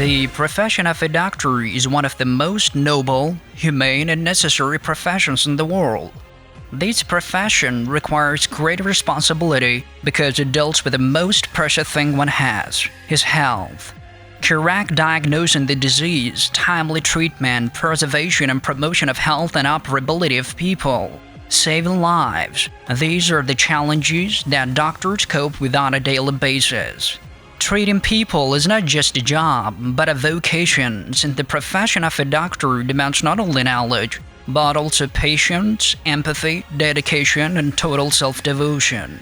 The profession of a doctor is one of the most noble, humane, and necessary professions in the world. This profession requires great responsibility because it deals with the most precious thing one has, his health. Correct diagnosing the disease, timely treatment, preservation and promotion of health and operability of people, saving lives. These are the challenges that doctors cope with on a daily basis. Treating people is not just a job, but a vocation, since the profession of a doctor demands not only knowledge, but also patience, empathy, dedication, and total self-devotion.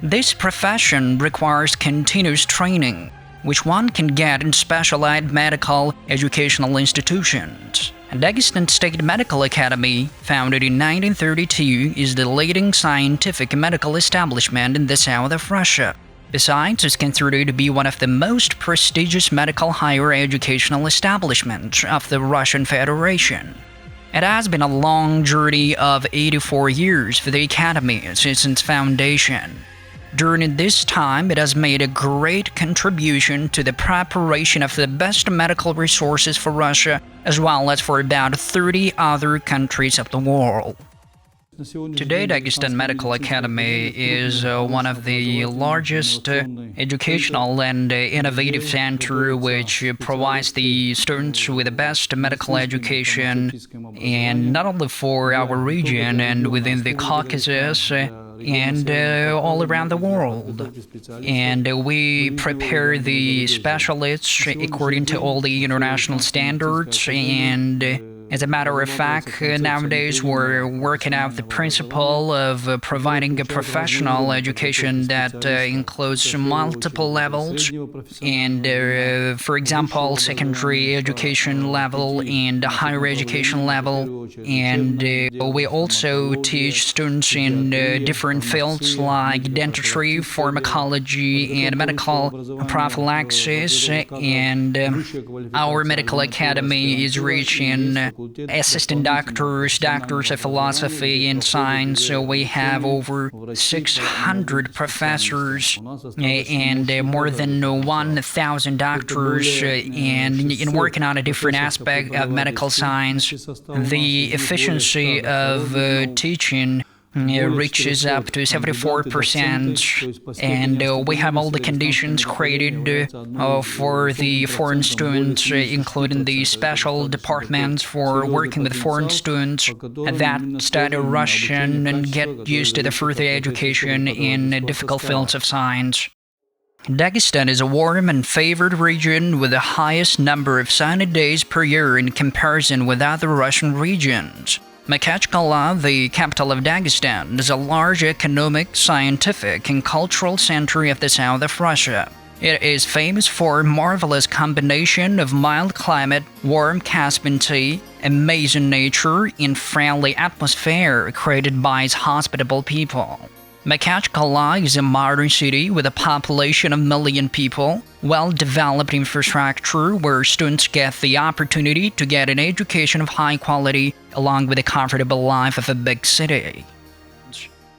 This profession requires continuous training, which one can get in specialized medical educational institutions. Dagestan State Medical Academy, founded in 1932, is the leading scientific medical establishment in the south of Russia. Besides, it's considered to be one of the most prestigious medical higher educational establishments of the Russian Federation. It has been a long journey of 84 years for the academy since its foundation. During this time, it has made a great contribution to the preparation of the best medical resources for Russia, as well as for about 30 other countries of the world. Today, Dagestan Medical Academy is one of the largest educational and innovative center which provides the students with the best medical education, and not only for our region and within the Caucasus and all around the world. And we prepare the specialists according to all the international standards, and as a matter of fact, nowadays we're working out the principle of providing a professional education that includes multiple levels, and for example, secondary education level and higher education level. And we also teach students in different fields like dentistry, pharmacology, and medical prophylaxis. And our medical academy is rich in assistant doctors, doctors of philosophy and science. So we have over 600 professors and more than 1,000 doctors, and in working on a different aspect of medical science. The efficiency of teaching reaches up to 74%, and we have all the conditions created for the foreign students, including the special departments for working with foreign students that study Russian and get used to the further education in difficult fields of science. Dagestan is a warm and favored region with the highest number of sunny days per year in comparison with other Russian regions. Makhachkala, the capital of Dagestan, is a large economic, scientific, and cultural center of the south of Russia. It is famous for a marvelous combination of mild climate, warm Caspian sea, amazing nature, and friendly atmosphere created by its hospitable people. Makhachkala is a modern city with a population of 1 million people, well-developed infrastructure where students get the opportunity to get an education of high quality along with the comfortable life of a big city.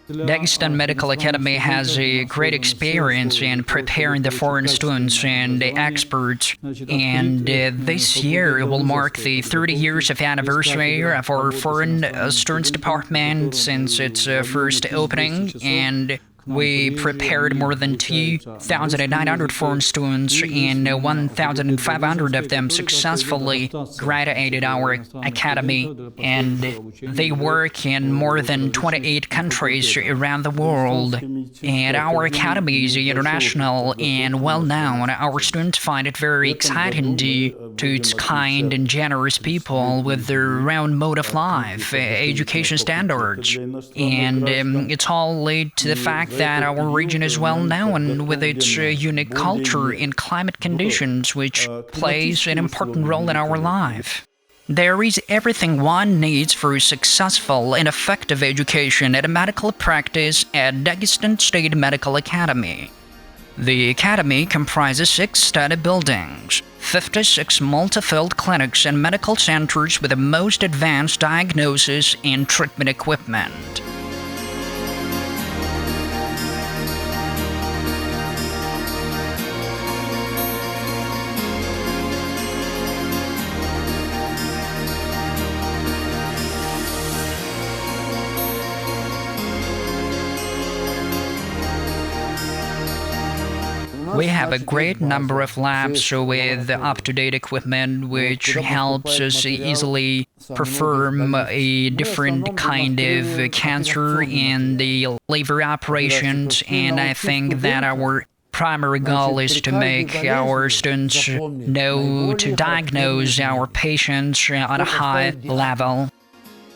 Dagestan Medical Academy has a great experience in preparing the foreign students and the experts, and this year will mark the 30 years of anniversary of our foreign students department since its first opening, and we prepared more than 2,900 foreign students, and 1,500 of them successfully graduated our academy, and they work in more than 28 countries around the world. And our academy is international and well-known. Our students find it very exciting due to its kind and generous people with their own mode of life, education standards, and it's all led to the fact that our region is well known with its unique culture and climate conditions, which plays an important role in our life. There is everything one needs for a successful and effective education at a medical practice at Dagestan State Medical Academy. The academy comprises 6 study buildings, 56 multi-field clinics and medical centers with the most advanced diagnosis and treatment equipment. We have a great number of labs with up-to-date equipment which helps us easily perform a different kind of cancer in the liver operations, and I think that our primary goal is to make our students know to diagnose our patients at a high level.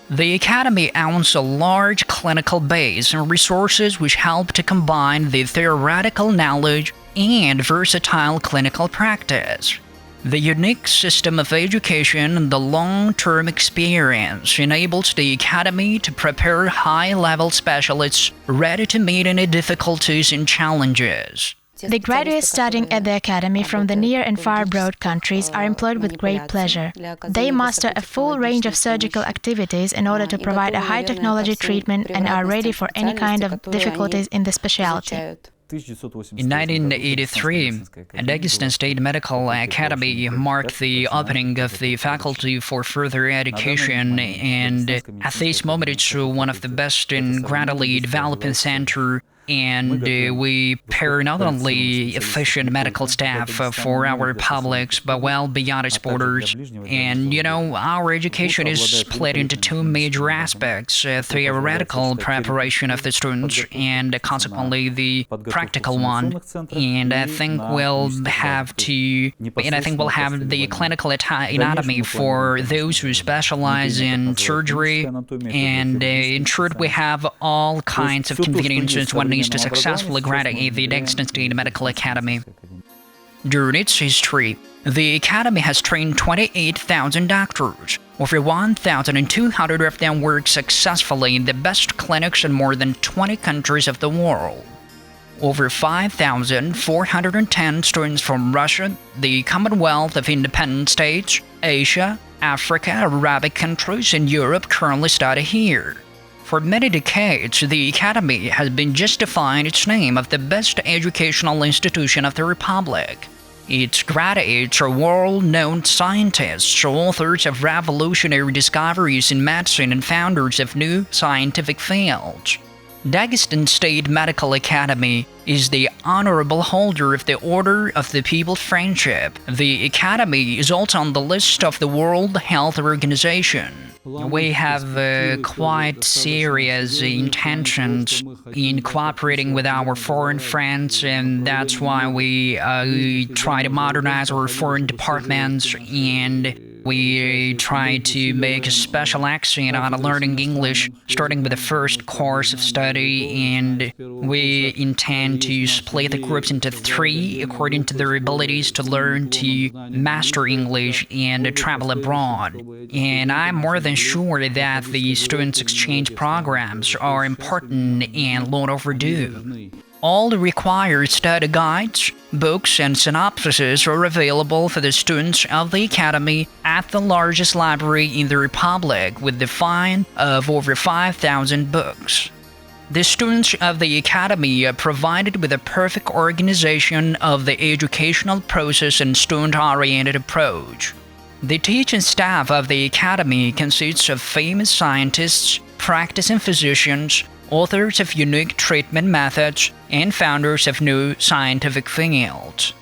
The Academy owns a large clinical base and resources which help to combine the theoretical knowledge and versatile clinical practice. The unique system of education and the long-term experience enables the Academy to prepare high-level specialists ready to meet any difficulties and challenges. The graduates studying at the Academy from the near and far abroad countries are employed with great pleasure. They master a full range of surgical activities in order to provide a high-technology treatment and are ready for any kind of difficulties in the specialty. In 1983, Dagestan State Medical Academy marked the opening of the faculty for further education, and at this moment it's one of the best and gradually developing center. And we pair not only efficient medical staff for our publics, but well beyond its borders. And, our education is split into two major aspects, theoretical preparation of the students and consequently the practical one. And I think we'll have the clinical anatomy for those who specialize in surgery. And in short, we have all kinds of conveniences one needs to successfully graduate the Dagestan State Medical Academy. During its history, the Academy has trained 28,000 doctors. Over 1,200 of them work successfully in the best clinics in more than 20 countries of the world. Over 5,410 students from Russia, the Commonwealth of Independent States, Asia, Africa, Arabic countries, and Europe currently study here. For many decades, the Academy has been justifying its name of the best educational institution of the Republic. Its graduates are world-known scientists, authors of revolutionary discoveries in medicine, and founders of new scientific fields. Dagestan State Medical Academy is the honorable holder of the Order of the People's Friendship. The Academy is also on the list of the World Health Organization. We have quite serious intentions in cooperating with our foreign friends, and that's why we try to modernize our foreign departments, and we try to make a special accent on learning English, starting with the first course of study, and we intend to split the groups into 3 according to their abilities to learn to master English and travel abroad. And I'm more than sure that the students' exchange programs are important and long overdue. All the required study guides, books, and synopsises are available for the students of the Academy at the largest library in the Republic with the find of over 5,000 books. The students of the Academy are provided with a perfect organization of the educational process and student-oriented approach. The teaching staff of the Academy consists of famous scientists, practicing physicians, authors of unique treatment methods, and founders of new scientific fields.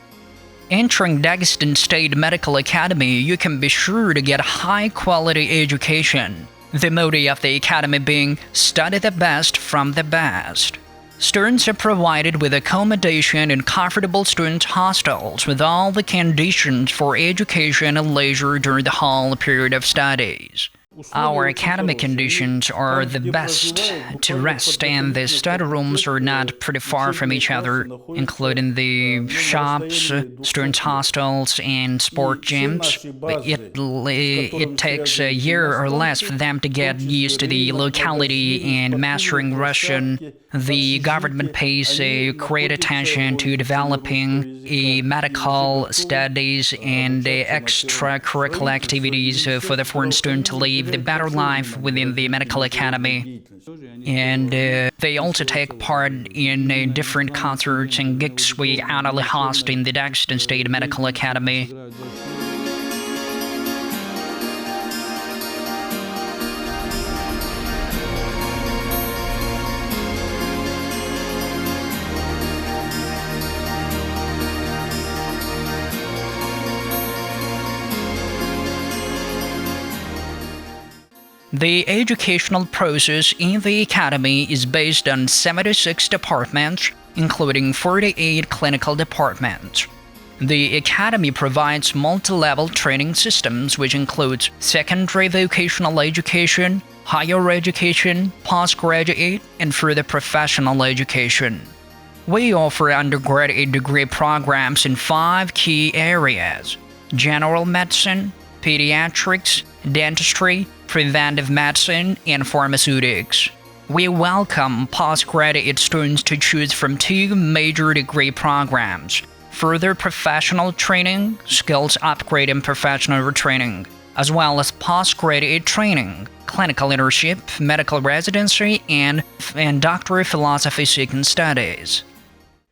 Entering Dagestan State Medical Academy, you can be sure to get high-quality education, the motto of the Academy being "Study the best from the best." Students are provided with accommodation in comfortable student hostels with all the conditions for education and leisure during the whole period of studies. Our academic conditions are the best to rest, and the study rooms are not pretty far from each other, including the shops, students' hostels, and sport gyms. It takes a year or less for them to get used to the locality and mastering Russian. The government pays great attention to developing medical studies and extracurricular activities for the foreign student to live the better life within the medical academy. And they also take part in different concerts and gigs we annually host in the Dagestan State Medical Academy. The educational process in the academy is based on 76 departments, including 48 clinical departments. The academy provides multi-level training systems which includes secondary vocational education, higher education, postgraduate, and further professional education. We offer undergraduate degree programs in 5 key areas: general medicine, pediatrics, dentistry, preventive medicine, and pharmaceutics. We welcome postgraduate students to choose from 2 major degree programs: further professional training, skills upgrade and professional training, as well as postgraduate training, clinical leadership, medical residency, and doctorate philosophy seeking studies.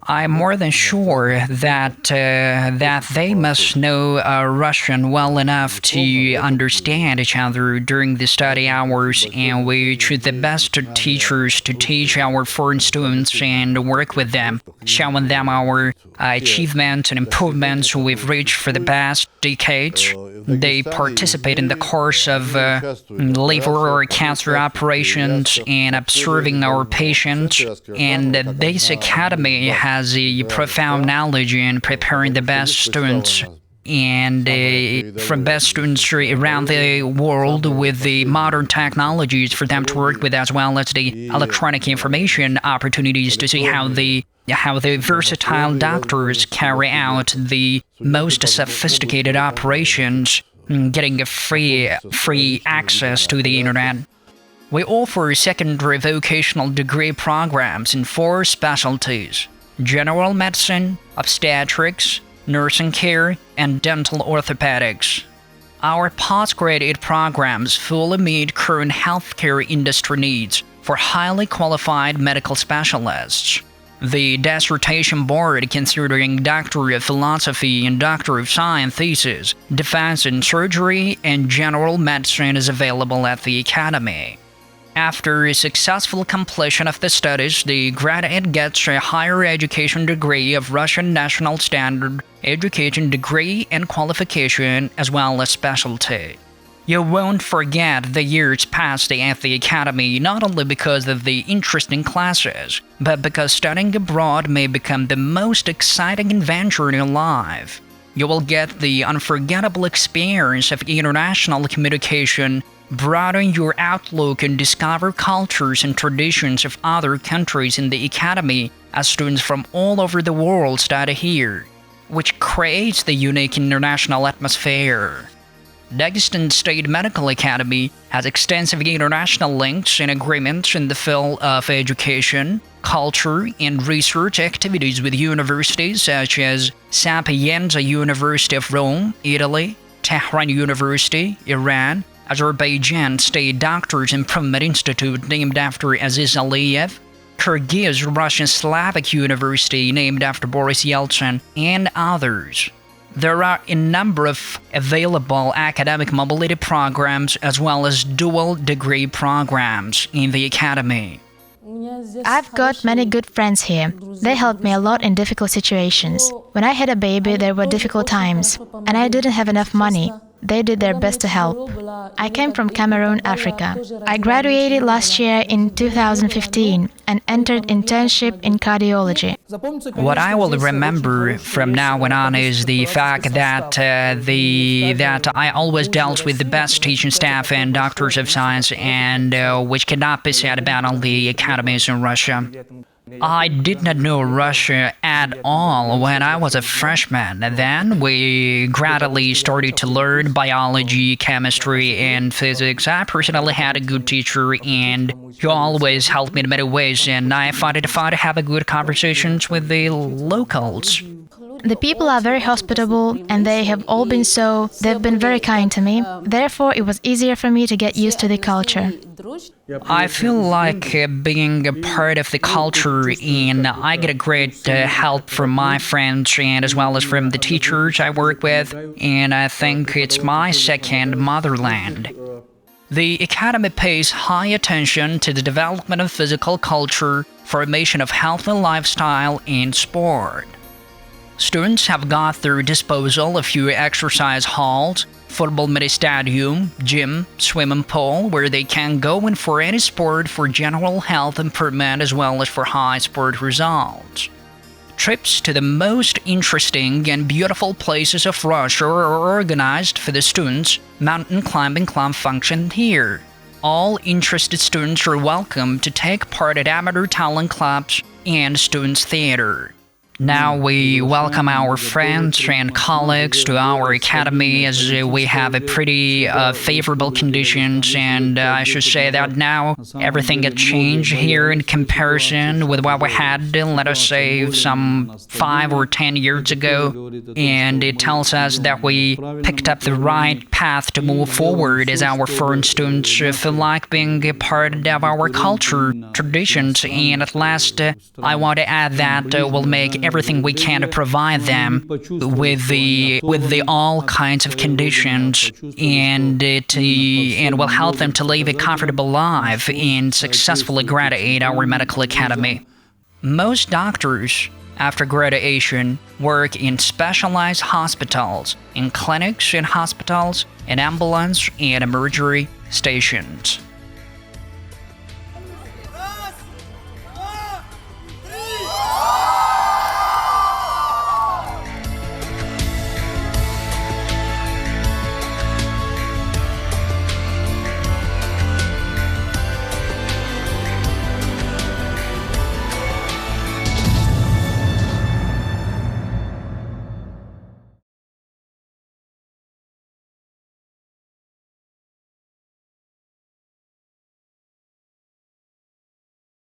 I'm more than sure that they must know Russian well enough to understand each other during the study hours, and we choose the best teachers to teach our foreign students and work with them, showing them our achievements and improvements we've reached for the past decades. They participate in the course of liver or cancer operations and observing our patients, and this academy has a profound knowledge in preparing the best students and from best students around the world with the modern technologies for them to work with, as well as the electronic information opportunities to see how the versatile doctors carry out the most sophisticated operations, getting a free access to the internet. We offer secondary vocational degree programs in 4 specialties: general medicine, obstetrics, nursing care, and dental orthopedics. Our postgraduate programs fully meet current healthcare industry needs for highly qualified medical specialists. The dissertation board considering Doctor of Philosophy and Doctor of Science thesis, defense in surgery, and general medicine is available at the academy. After a successful completion of the studies, the graduate gets a higher education degree of Russian national standard education degree and qualification, as well as specialty. You won't forget the years passed at the academy, not only because of the interesting classes, but because studying abroad may become the most exciting adventure in your life. You will get the unforgettable experience of international communication, broaden your outlook, and discover cultures and traditions of other countries in the academy as students from all over the world study here, which creates the unique international atmosphere. Dagestan State Medical Academy has extensive international links and agreements in the field of education, culture, and research activities with universities such as Sapienza University of Rome, Italy, Tehran University, Iran, Azerbaijan State Doctors Improvement Institute named after Aziz Aliyev, Kyrgyz Russian Slavic University named after Boris Yeltsin, and others. There are a number of available academic mobility programs as well as dual degree programs in the academy. I've got many good friends here. They helped me a lot in difficult situations. When I had a baby, there were difficult times, and I didn't have enough money. They did their best to help. I came from Cameroon, Africa. I graduated last year in 2015 and entered internship in cardiology. What I will remember from now on is the fact that I always dealt with the best teaching staff and doctors of science, and which cannot be said about all the academies in Russia. I did not know Russia at all when I was a freshman. Then we gradually started to learn biology, chemistry, and physics. I personally had a good teacher, and he always helped me in many ways, and I find it fun to have a good conversations with the locals. The people are very hospitable, and they've been very kind to me. Therefore, it was easier for me to get used to the culture. I feel like being a part of the culture, and I get a great help from my friends and as well as from the teachers I work with, and I think it's my second motherland. The academy pays high attention to the development of physical culture, formation of healthy lifestyle, and sport. Students have got their disposal a few exercise halls, football mini stadium, gym, swimming pool, where they can go in for any sport for general health improvement as well as for high sport results. Trips to the most interesting and beautiful places of Russia are organized for the students. Mountain climbing club functions here. All interested students are welcome to take part at amateur talent clubs and students' theater. Now we welcome our friends and colleagues to our academy, as we have a pretty favorable conditions, and I should say that now everything has changed here in comparison with what we had, let us say, some 5 or 10 years ago, and it tells us that we picked up the right path to move forward as our foreign students feel like being a part of our culture, traditions, and at last I want to add that we'll make everything we can to provide them with the all kinds of conditions, and will help them to live a comfortable life and successfully graduate our medical academy. Most doctors, after graduation, work in specialized hospitals, in clinics and hospitals, in ambulance and emergency stations.